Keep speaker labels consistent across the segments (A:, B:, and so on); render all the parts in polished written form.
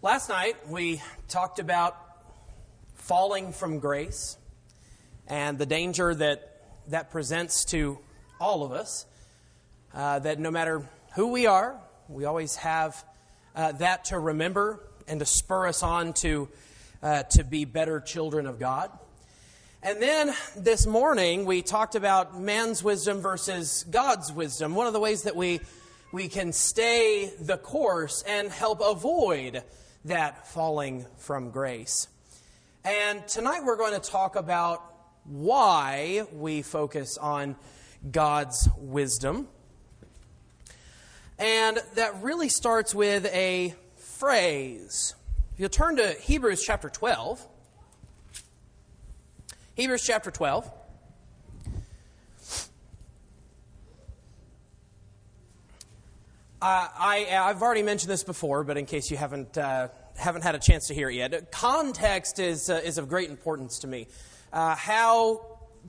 A: Last night, we talked about falling from grace and the danger that presents to all of us, that no matter who we are, we always have that to remember and to spur us on to be better children of God. And then this morning, we talked about man's wisdom versus God's wisdom. One of the ways that we can stay the course and help avoid that falling from grace. And tonight we're going to talk about why we focus on God's wisdom. And that really starts with a phrase. If you'll turn to Hebrews chapter 12. Hebrews chapter 12. I've already mentioned this before, but in case you haven't had a chance to hear it yet, context is of great importance to me. How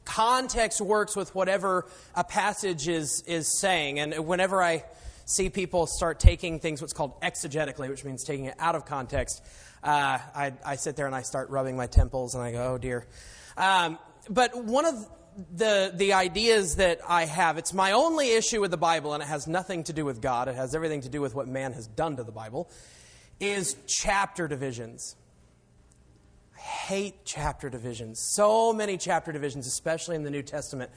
A: context works with whatever a passage is saying, and whenever I see people start taking things what's called exegetically, which means taking it out of context, I sit there and I start rubbing my temples and I go, oh dear. But one of the ideas that I have, it's my only issue with the Bible, and it has nothing to do with God, it has everything to do with what man has done to the Bible, is chapter divisions. I hate chapter divisions. So many chapter divisions, especially in the New Testament,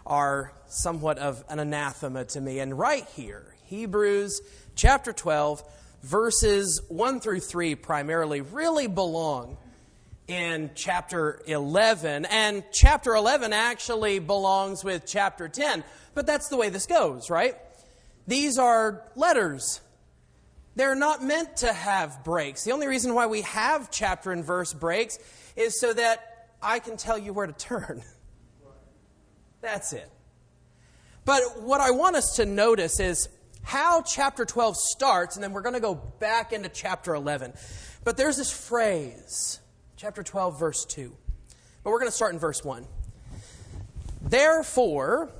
A: are somewhat of an anathema to me. And right here, Hebrews chapter 12, verses 1 through 3 primarily really belong in chapter 11, and chapter 11 actually belongs with chapter 10. But that's the way this goes, right? These are letters. They're not meant to have breaks. The only reason why we have chapter and verse breaks is so that I can tell you where to turn. That's it. But what I want us to notice is how chapter 12 starts, and then we're going to go back into chapter 11. But there's this phrase, chapter 12, verse 2. But we're going to start in verse 1. Therefore,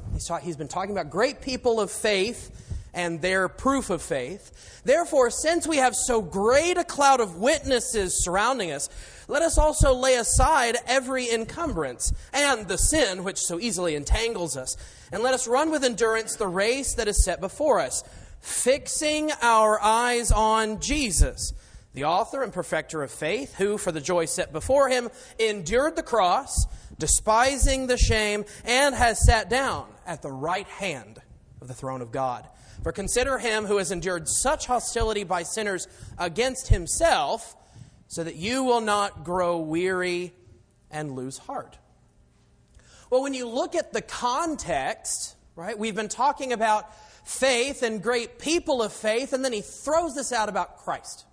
A: he's been talking about great people of faith and their proof of faith. Therefore, since we have so great a cloud of witnesses surrounding us, let us also lay aside every encumbrance and the sin which so easily entangles us. And let us run with endurance the race that is set before us, fixing our eyes on Jesus, the author and perfecter of faith, who, for the joy set before him, endured the cross, despising the shame, and has sat down at the right hand of the throne of God. For consider him who has endured such hostility by sinners against himself, so that you will not grow weary and lose heart. Well, when you look at the context, right, we've been talking about faith and great people of faith, and then he throws this out about Christ.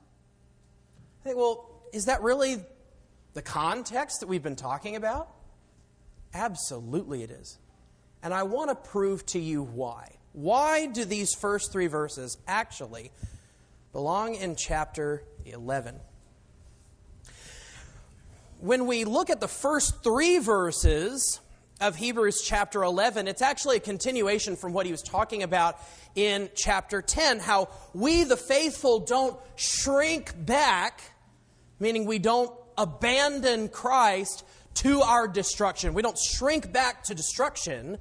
A: I think, well, is that really the context that we've been talking about? Absolutely it is. And I want to prove to you why. Why do these first three verses actually belong in chapter 11? When we look at the first three verses of Hebrews chapter 11, it's actually a continuation from what he was talking about in chapter 10, how we, the faithful, don't shrink back, meaning we don't abandon Christ to our destruction. We don't shrink back to destruction,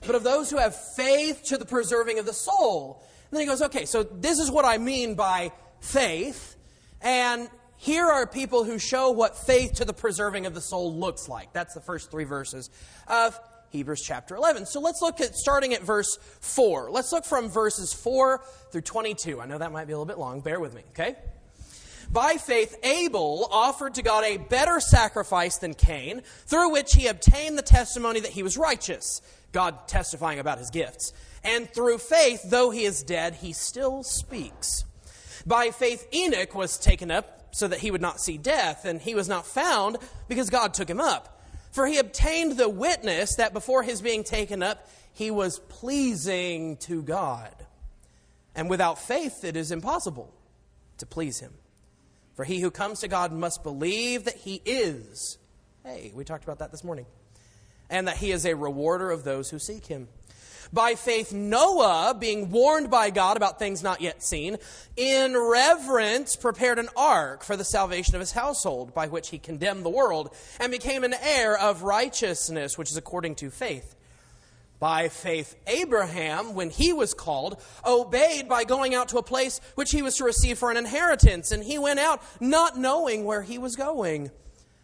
A: but of those who have faith to the preserving of the soul. And then he goes, okay, so this is what I mean by faith, and here are people who show what faith to the preserving of the soul looks like. That's the first three verses of Hebrews chapter 11. So let's look at starting at verse 4. Let's look from verses 4 through 22. I know that might be a little bit long. Bear with me, okay? By faith, Abel offered to God a better sacrifice than Cain, through which he obtained the testimony that he was righteous, God testifying about his gifts. And through faith, though he is dead, he still speaks. By faith, Enoch was taken up so that he would not see death, and he was not found because God took him up. For he obtained the witness that before his being taken up, he was pleasing to God. And without faith, it is impossible to please him. For he who comes to God must believe that he is. Hey, we talked about that this morning. And that he is a rewarder of those who seek him. By faith, Noah, being warned by God about things not yet seen, in reverence prepared an ark for the salvation of his household, by which he condemned the world and became an heir of righteousness, which is according to faith. By faith, Abraham, when he was called, obeyed by going out to a place which he was to receive for an inheritance, and he went out not knowing where he was going.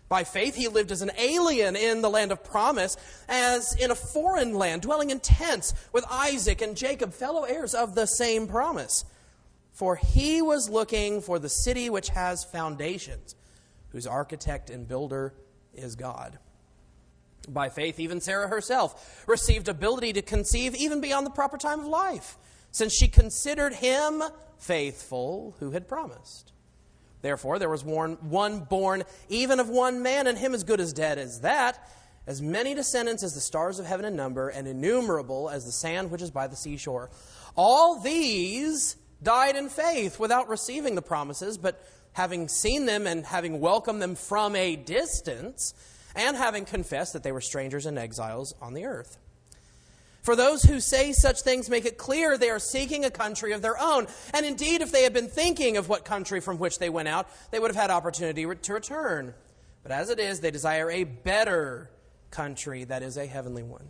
A: By faith, he lived as an alien in the land of promise, as in a foreign land, dwelling in tents with Isaac and Jacob, fellow heirs of the same promise. For he was looking for the city which has foundations, whose architect and builder is God. By faith, even Sarah herself received ability to conceive even beyond the proper time of life, since she considered him faithful who had promised. Therefore, there was one born even of one man, and him as good as dead as that, as many descendants as the stars of heaven in number, and innumerable as the sand which is by the seashore. All these died in faith without receiving the promises, but having seen them and having welcomed them from a distance, and having confessed that they were strangers and exiles on the earth. For those who say such things make it clear they are seeking a country of their own. And indeed, if they had been thinking of what country from which they went out, they would have had opportunity to return. But as it is, they desire a better country, that is, a heavenly one.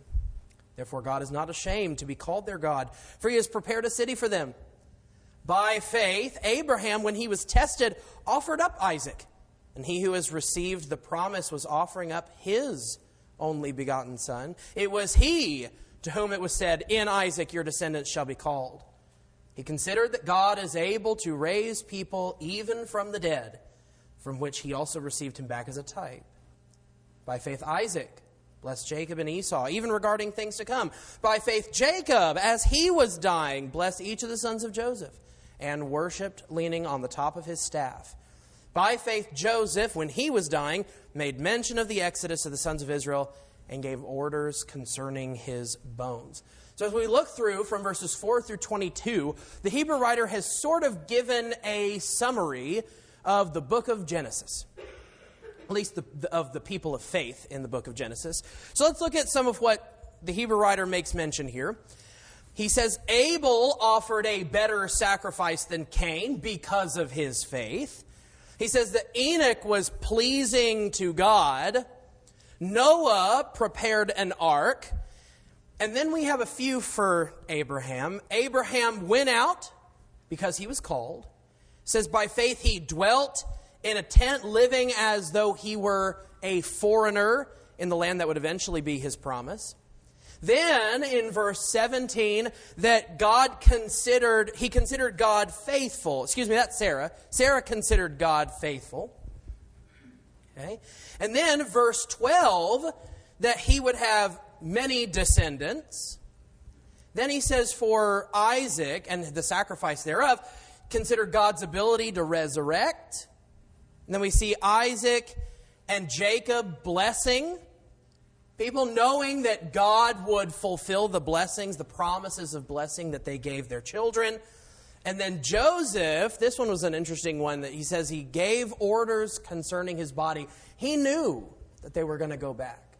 A: Therefore, God is not ashamed to be called their God, for he has prepared a city for them. By faith, Abraham, when he was tested, offered up Isaac. And he who has received the promise was offering up his only begotten son. It was he to whom it was said, "In Isaac your descendants shall be called." He considered that God is able to raise people even from the dead, from which he also received him back as a type. By faith Isaac blessed Jacob and Esau, even regarding things to come. By faith Jacob, as he was dying, blessed each of the sons of Joseph, and worshipped leaning on the top of his staff. By faith Joseph, when he was dying, made mention of the exodus of the sons of Israel, and gave orders concerning his bones. So as we look through from verses 4 through 22, the Hebrew writer has sort of given a summary of the book of Genesis, at least of the people of faith in the book of Genesis. So let's look at some of what the Hebrew writer makes mention here. He says Abel offered a better sacrifice than Cain because of his faith. He says that Enoch was pleasing to God. Noah prepared an ark. And then we have a few for Abraham. Abraham went out because he was called. It says by faith he dwelt in a tent, living as though he were a foreigner in the land that would eventually be his promise. Then in verse 17, that he considered God faithful. Excuse me, that's Sarah. Sarah considered God faithful. Okay. And then verse 12, that he would have many descendants. Then he says for Isaac and the sacrifice thereof, consider God's ability to resurrect. And then we see Isaac and Jacob blessing people, knowing that God would fulfill the blessings, the promises of blessing that they gave their children. And then Joseph, this one was an interesting one, that he says he gave orders concerning his body. He knew that they were going to go back.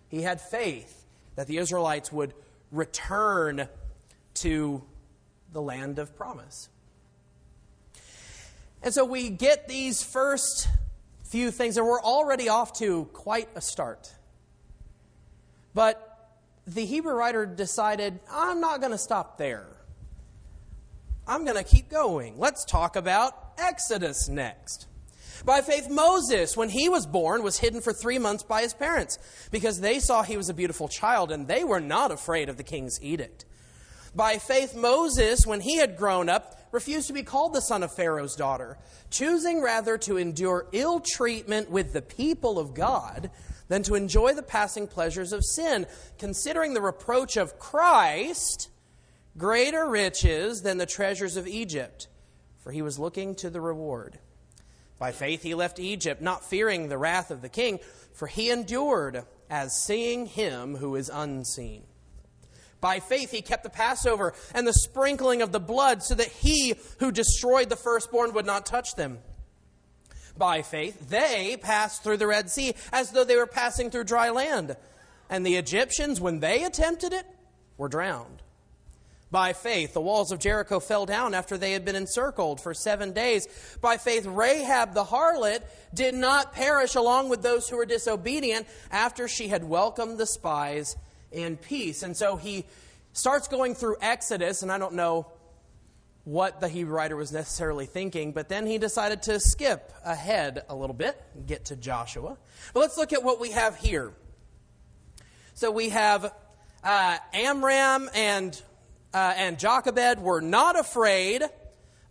A: He had faith that the Israelites would return to the land of promise. And so we get these first few things, and we're already off to quite a start. But the Hebrew writer decided, I'm not going to stop there. I'm going to keep going. Let's talk about Exodus next. By faith, Moses, when he was born, was hidden for 3 months by his parents, because they saw he was a beautiful child, and they were not afraid of the king's edict. By faith, Moses, when he had grown up, refused to be called the son of Pharaoh's daughter, choosing rather to endure ill treatment with the people of God than to enjoy the passing pleasures of sin, considering the reproach of Christ greater riches than the treasures of Egypt, for he was looking to the reward. By faith he left Egypt, not fearing the wrath of the king, for he endured as seeing him who is unseen. By faith he kept the Passover and the sprinkling of the blood, so that he who destroyed the firstborn would not touch them. By faith they passed through the Red Sea as though they were passing through dry land. And the Egyptians, when they attempted it, were drowned. By faith, the walls of Jericho fell down after they had been encircled for 7 days. By faith, Rahab the harlot did not perish along with those who were disobedient after she had welcomed the spies in peace. And so he starts going through Exodus, and I don't know what the Hebrew writer was necessarily thinking, but then he decided to skip ahead a little bit and get to Joshua. But let's look at what we have here. So we have Amram and Jochebed were not afraid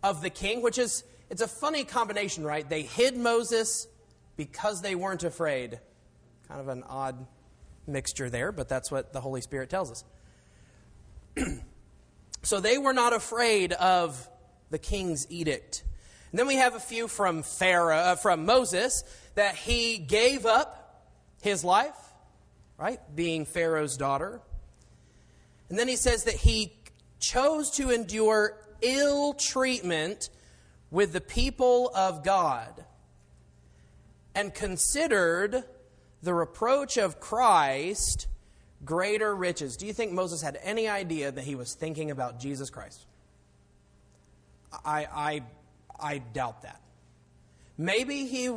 A: of the king, which is, it's a funny combination, right? They hid Moses because they weren't afraid. Kind of an odd mixture there, but that's what the Holy Spirit tells us. So they were not afraid of the king's edict. And then we have a few from Moses, that he gave up his life, right, being Pharaoh's daughter. And then he says that he chose to endure ill treatment with the people of God and considered the reproach of Christ greater riches. Do you think Moses had any idea that he was thinking about Jesus Christ? I doubt that. Maybe he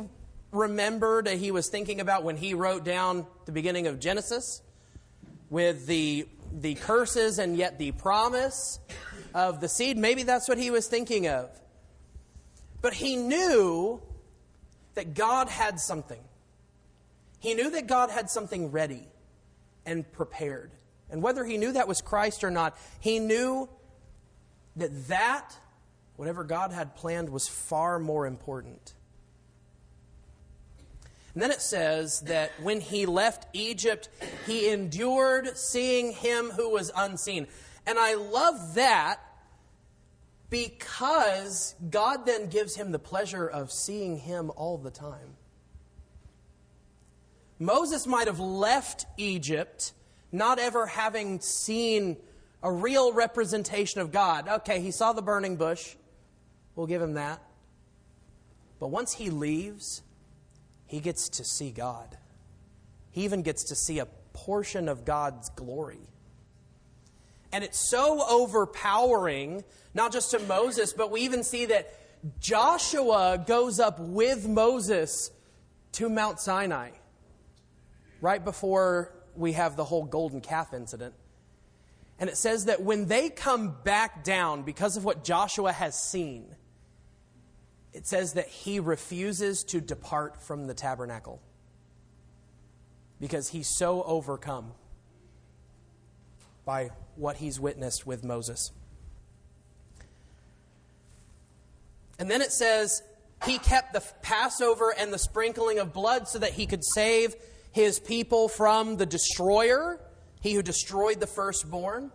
A: remembered that he was thinking about when he wrote down the beginning of Genesis with the curses and yet the promise of the seed. Maybe that's what he was thinking of. But he knew that God had something. He knew that God had something ready and prepared. And whether he knew that was Christ or not, he knew that whatever God had planned was far more important. And then it says that when he left Egypt, he endured seeing him who was unseen. And I love that because God then gives him the pleasure of seeing him all the time. Moses might have left Egypt not ever having seen a real representation of God. Okay, he saw the burning bush. We'll give him that. But once he leaves, he gets to see God. He even gets to see a portion of God's glory. And it's so overpowering, not just to Moses, but we even see that Joshua goes up with Moses to Mount Sinai, right before we have the whole golden calf incident. And it says that when they come back down because of what Joshua has seen, it says that he refuses to depart from the tabernacle because he's so overcome by what he's witnessed with Moses. And then it says he kept the Passover and the sprinkling of blood so that he could save his people from the destroyer, he who destroyed the firstborn.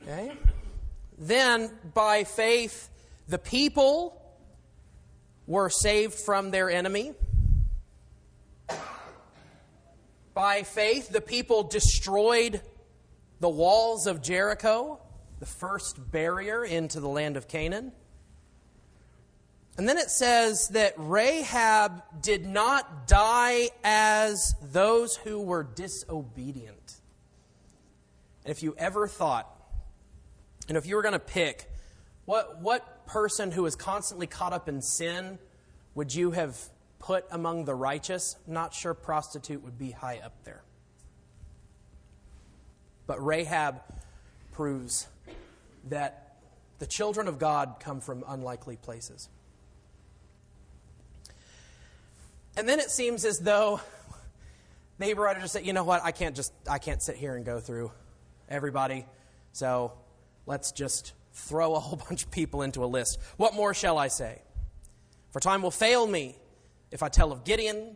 A: Okay. Then, by faith, the people were saved from their enemy. By faith, the people destroyed the walls of Jericho, the first barrier into the land of Canaan. And then it says that Rahab did not die as those who were disobedient. And if you ever thought, and if you were going to pick, what person who is constantly caught up in sin would you have put among the righteous? I'm not sure prostitute would be high up there. But Rahab proves that the children of God come from unlikely places. And then it seems as though the Hebrew writer just said, you know what, I can't sit here and go through everybody. So let's just throw a whole bunch of people into a list. What more shall I say? For time will fail me if I tell of Gideon,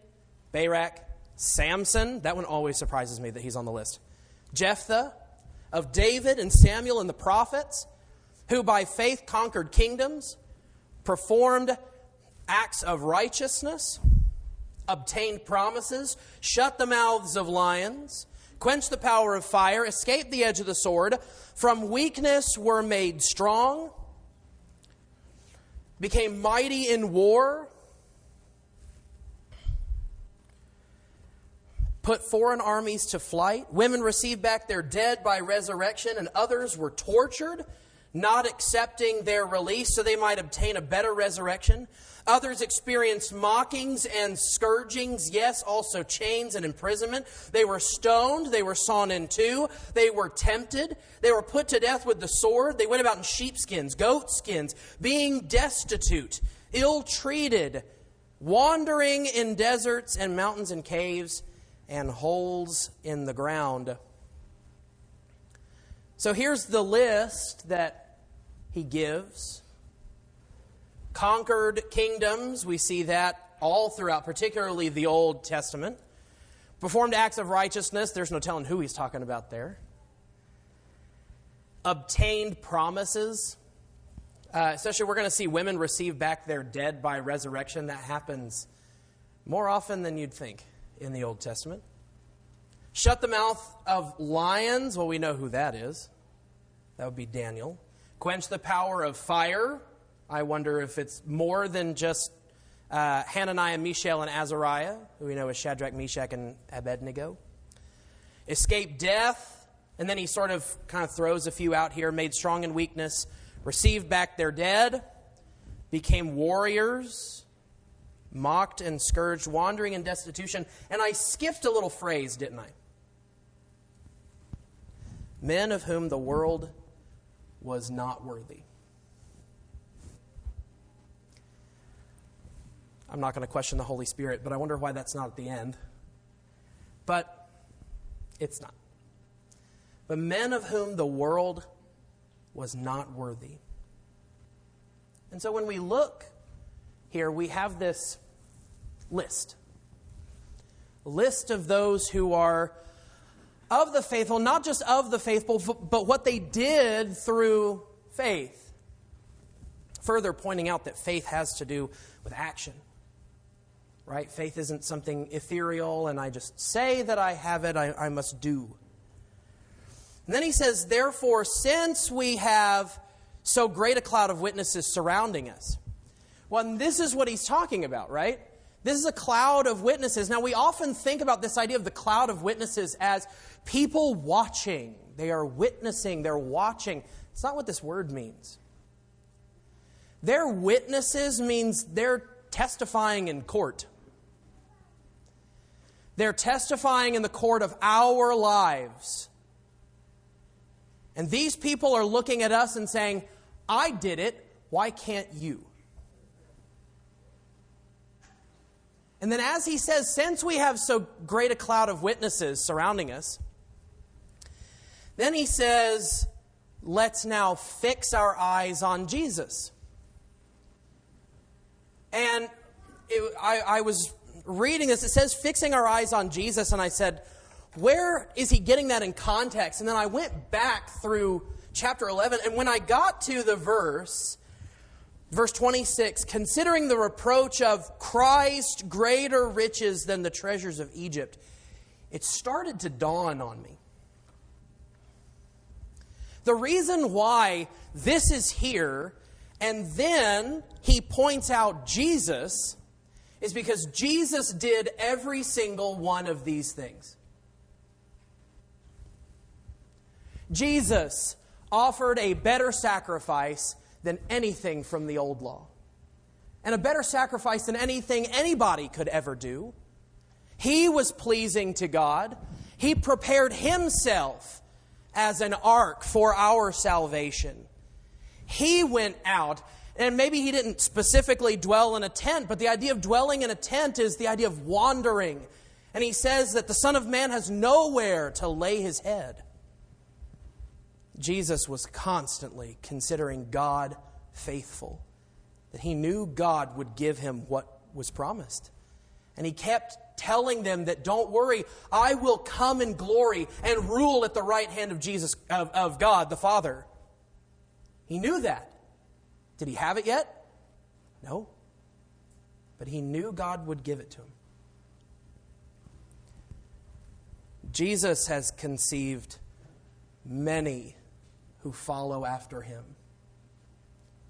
A: Barak, Samson. That one always surprises me that he's on the list. Jephthah, of David and Samuel and the prophets, who by faith conquered kingdoms, performed acts of righteousness, obtained promises, shut the mouths of lions, quenched the power of fire, escaped the edge of the sword, from weakness were made strong, became mighty in war, put foreign armies to flight. Women received back their dead by resurrection, and others were tortured, not accepting their release so they might obtain a better resurrection. Others experienced mockings and scourgings, yes, also chains and imprisonment. They were stoned, they were sawn in two, they were tempted, they were put to death with the sword. They went about in sheepskins, goatskins, being destitute, ill-treated, wandering in deserts and mountains and caves and holes in the ground. So here's the list that he gives. Conquered kingdoms, we see that all throughout, particularly the Old Testament. Performed acts of righteousness, there's no telling who he's talking about there. Obtained promises, especially we're going to see women receive back their dead by resurrection. That happens more often than you'd think in the Old Testament. Shut the mouth of lions, well, we know who that is. That would be Daniel. Quench the power of fire. I wonder if it's more than just Hananiah, Mishael, and Azariah, who we know as Shadrach, Meshach, and Abednego. Escape death, and then he sort of kind of throws a few out here. Made strong in weakness, received back their dead, became warriors, mocked and scourged, wandering in destitution. And I skipped a little phrase, didn't I? Men of whom the world was not worthy. I'm not going to question the Holy Spirit, but I wonder why that's not at the end. But it's not. But men of whom the world was not worthy. And so when we look here, we have this list. A list of those who are of the faithful, not just of the faithful, but what they did through faith. Further pointing out that faith has to do with action. Right? Faith isn't something ethereal and I just say that I have it, I must do. And then he says, therefore, since we have so great a cloud of witnesses surrounding us. Well, and this is what he's talking about, right? This is a cloud of witnesses. Now, we often think about this idea of the cloud of witnesses as people watching. They are witnessing, they're watching. It's not what this word means. Their witnesses means they're testifying in court. They're testifying in the court of our lives. And these people are looking at us and saying, I did it, why can't you? And then as he says, since we have so great a cloud of witnesses surrounding us, then he says, let's now fix our eyes on Jesus. And I was reading this, it says fixing our eyes on Jesus, and I said, where is he getting that in context? And then I went back through chapter 11, and when I got to the verse 26, considering the reproach of Christ greater riches than the treasures of Egypt, it started to dawn on me. The reason why this is here, and then he points out Jesus, is because Jesus did every single one of these things. Jesus offered a better sacrifice than anything from the old law. And a better sacrifice than anything anybody could ever do. He was pleasing to God. He prepared himself as an ark for our salvation. He went out, and maybe he didn't specifically dwell in a tent, but the idea of dwelling in a tent is the idea of wandering. And he says that the Son of Man has nowhere to lay his head. Jesus was constantly considering God faithful, that he knew God would give him what was promised. And he kept telling them that, don't worry, I will come in glory and rule at the right hand of Jesus, of God the Father. He knew that. Did he have it yet? No. But he knew God would give it to him. Jesus has conceived many who follow after him,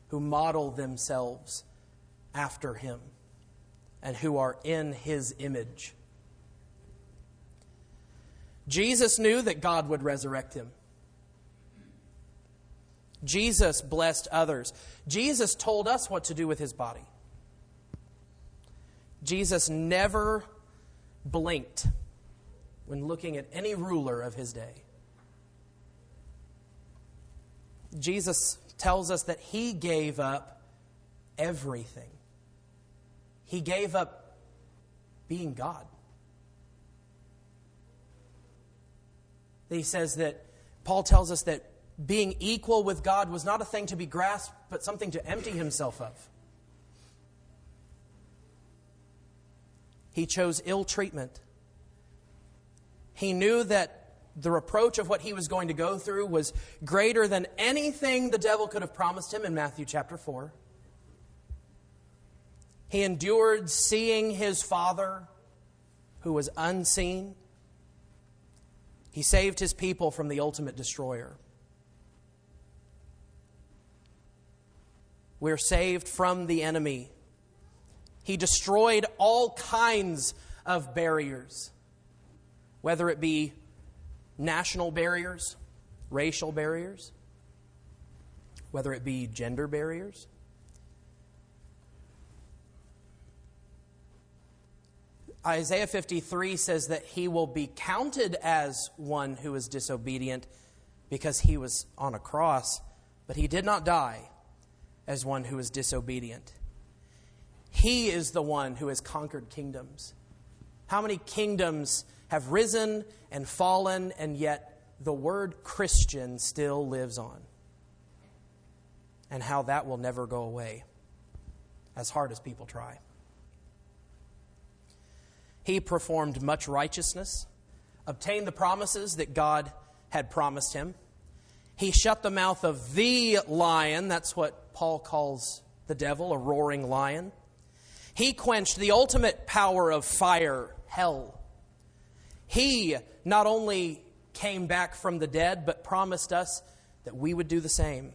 A: who model themselves after him, and who are in his image. Jesus knew that God would resurrect him. Jesus blessed others. Jesus told us what to do with his body. Jesus never blinked when looking at any ruler of his day. Jesus tells us that he gave up everything. He gave up being God. He says that, Paul tells us that being equal with God was not a thing to be grasped, but something to empty himself of. He chose ill treatment. He knew that the reproach of what he was going to go through was greater than anything the devil could have promised him in Matthew chapter 4. He endured seeing his Father, who was unseen. He saved his people from the ultimate destroyer. We're saved from the enemy. He destroyed all kinds of barriers, whether it be national barriers, racial barriers, whether it be gender barriers. Isaiah 53 says that he will be counted as one who is disobedient because he was on a cross, but he did not die as one who is disobedient. He is the one who has conquered kingdoms. How many kingdoms have risen and fallen, and yet the word Christian still lives on? And how that will never go away, as hard as people try. He performed much righteousness, obtained the promises that God had promised him. He shut the mouth of the lion. That's what Paul calls the devil, a roaring lion. He quenched the ultimate power of fire, hell. He not only came back from the dead, but promised us that we would do the same.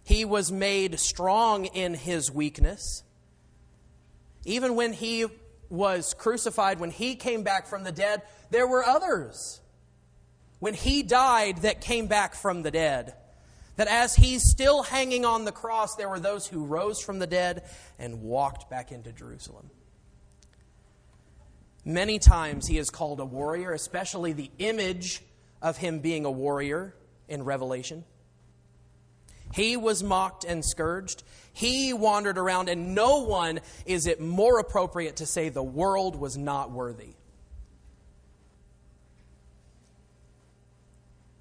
A: He was made strong in his weakness. Even when he was crucified, when he came back from the dead, there were others, when he died, that came back from the dead. That as he's still hanging on the cross, there were those who rose from the dead and walked back into Jerusalem. Many times he is called a warrior, especially the image of him being a warrior in Revelation. He was mocked and scourged. He wandered around, and no one is it more appropriate to say the world was not worthy.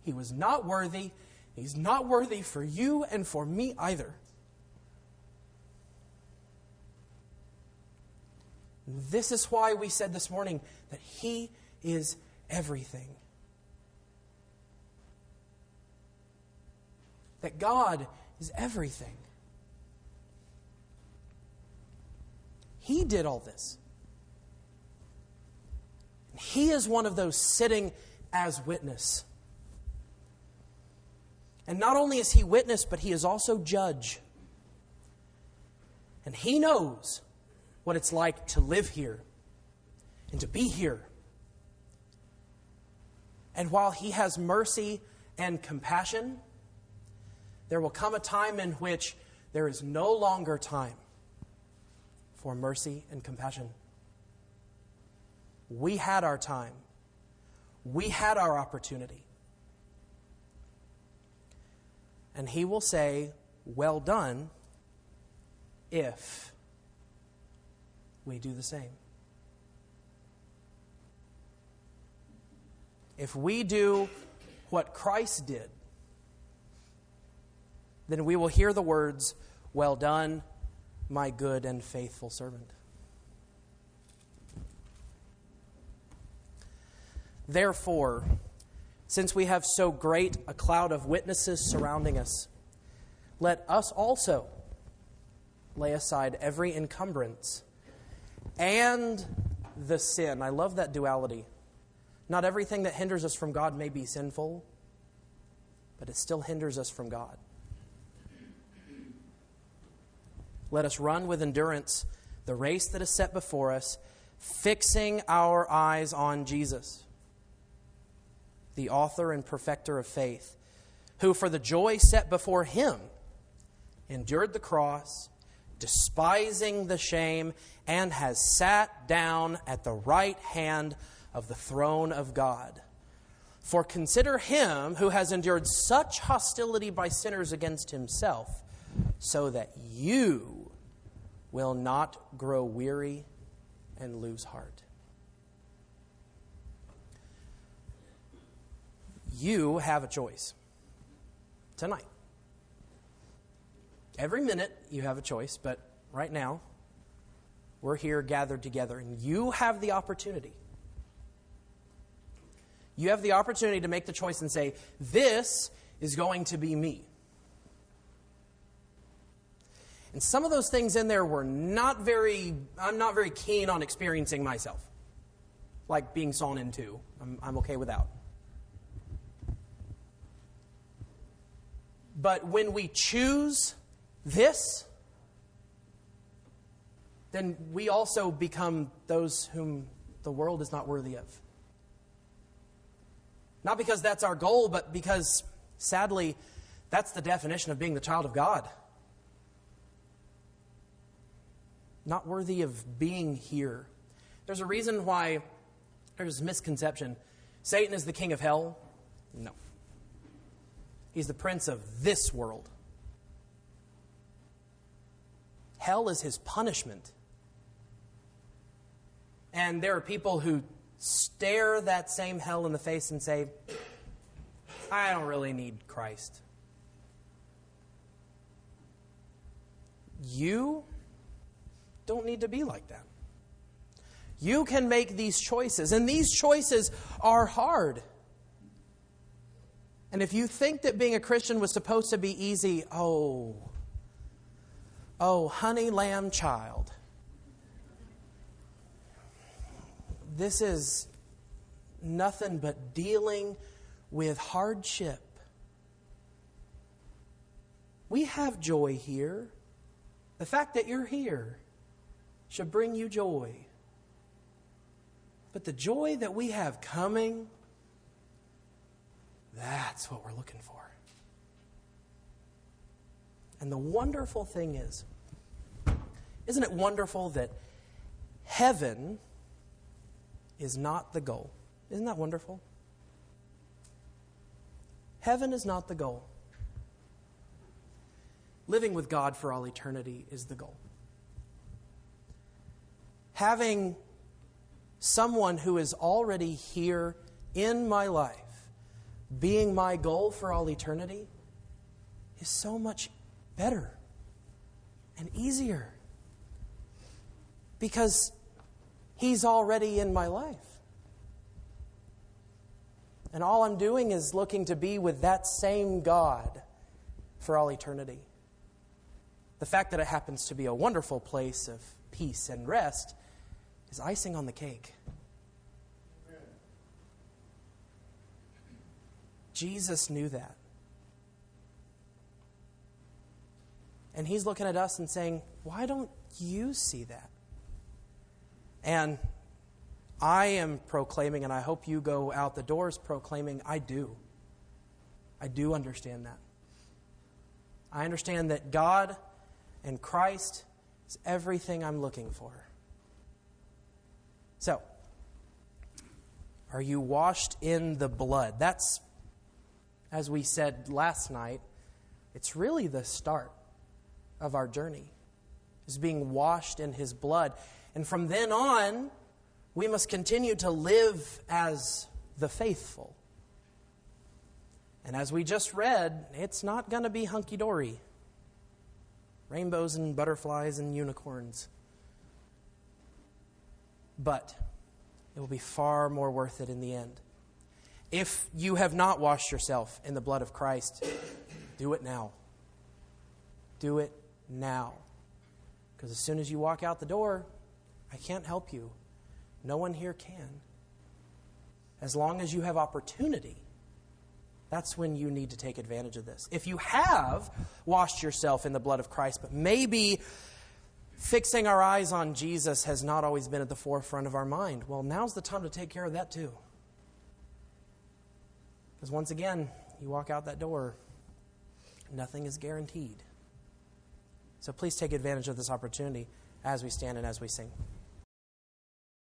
A: He was not worthy. He's not worthy for you and for me either. This is why we said this morning that he is everything. That God is everything. He did all this. He is one of those sitting as witness. And not only is he witness, but he is also judge. And he knows what it's like to live here and to be here. And while he has mercy and compassion, there will come a time in which there is no longer time for mercy and compassion. We had our time. We had our opportunity. And he will say, "Well done," if we do the same. If we do what Christ did, then we will hear the words, "Well done, my good and faithful servant." Therefore, since we have so great a cloud of witnesses surrounding us, let us also lay aside every encumbrance and the sin. I love that duality. Not everything that hinders us from God may be sinful, but it still hinders us from God. Let us run with endurance the race that is set before us, fixing our eyes on Jesus, the author and perfecter of faith, who for the joy set before him endured the cross, despising the shame, and has sat down at the right hand of the throne of God. For consider him who has endured such hostility by sinners against himself, so that you will not grow weary and lose heart. You have a choice tonight. Every minute you have a choice, but right now we're here gathered together, and you have the opportunity. You have the opportunity to make the choice and say, this is going to be me. And some of those things in there were I'm not very keen on experiencing myself. Like being sawn in two. I'm okay without. But when we choose this, then we also become those whom the world is not worthy of. Not because that's our goal, but because, sadly, that's the definition of being the child of God. Not worthy of being here. There's a reason why there's misconception. Satan is the king of hell? No. He's the prince of this world. Hell is his punishment. And there are people who stare that same hell in the face and say, I don't really need Christ. You don't need to be like that. You can make these choices, and these choices are hard. And if you think that being a Christian was supposed to be easy, oh, honey lamb child. This is nothing but dealing with hardship. We have joy here. The fact that you're here should bring you joy. But the joy that we have coming, that's what we're looking for. And the wonderful thing is, isn't it wonderful that heaven is not the goal? Isn't that wonderful? Heaven is not the goal. Living with God for all eternity is the goal. Having someone who is already here in my life being my goal for all eternity is so much better and easier because he's already in my life. And all I'm doing is looking to be with that same God for all eternity. The fact that it happens to be a wonderful place of peace and rest is icing on the cake. Jesus knew that. And he's looking at us and saying, why don't you see that? And I am proclaiming, and I hope you go out the doors proclaiming, I do. I do understand that. I understand that God and Christ is everything I'm looking for. So, are you washed in the blood? That's, as we said last night, it's really the start of our journey, is being washed in his blood. And from then on, we must continue to live as the faithful. And as we just read, it's not going to be hunky-dory. Rainbows and butterflies and unicorns. But it will be far more worth it in the end. If you have not washed yourself in the blood of Christ, do it now. Do it now. Because as soon as you walk out the door, I can't help you. No one here can. As long as you have opportunity, that's when you need to take advantage of this. If you have washed yourself in the blood of Christ, but maybe fixing our eyes on Jesus has not always been at the forefront of our mind, well, now's the time to take care of that too. Because once again, you walk out that door, nothing is guaranteed. So please take advantage of this opportunity as we stand and as we sing.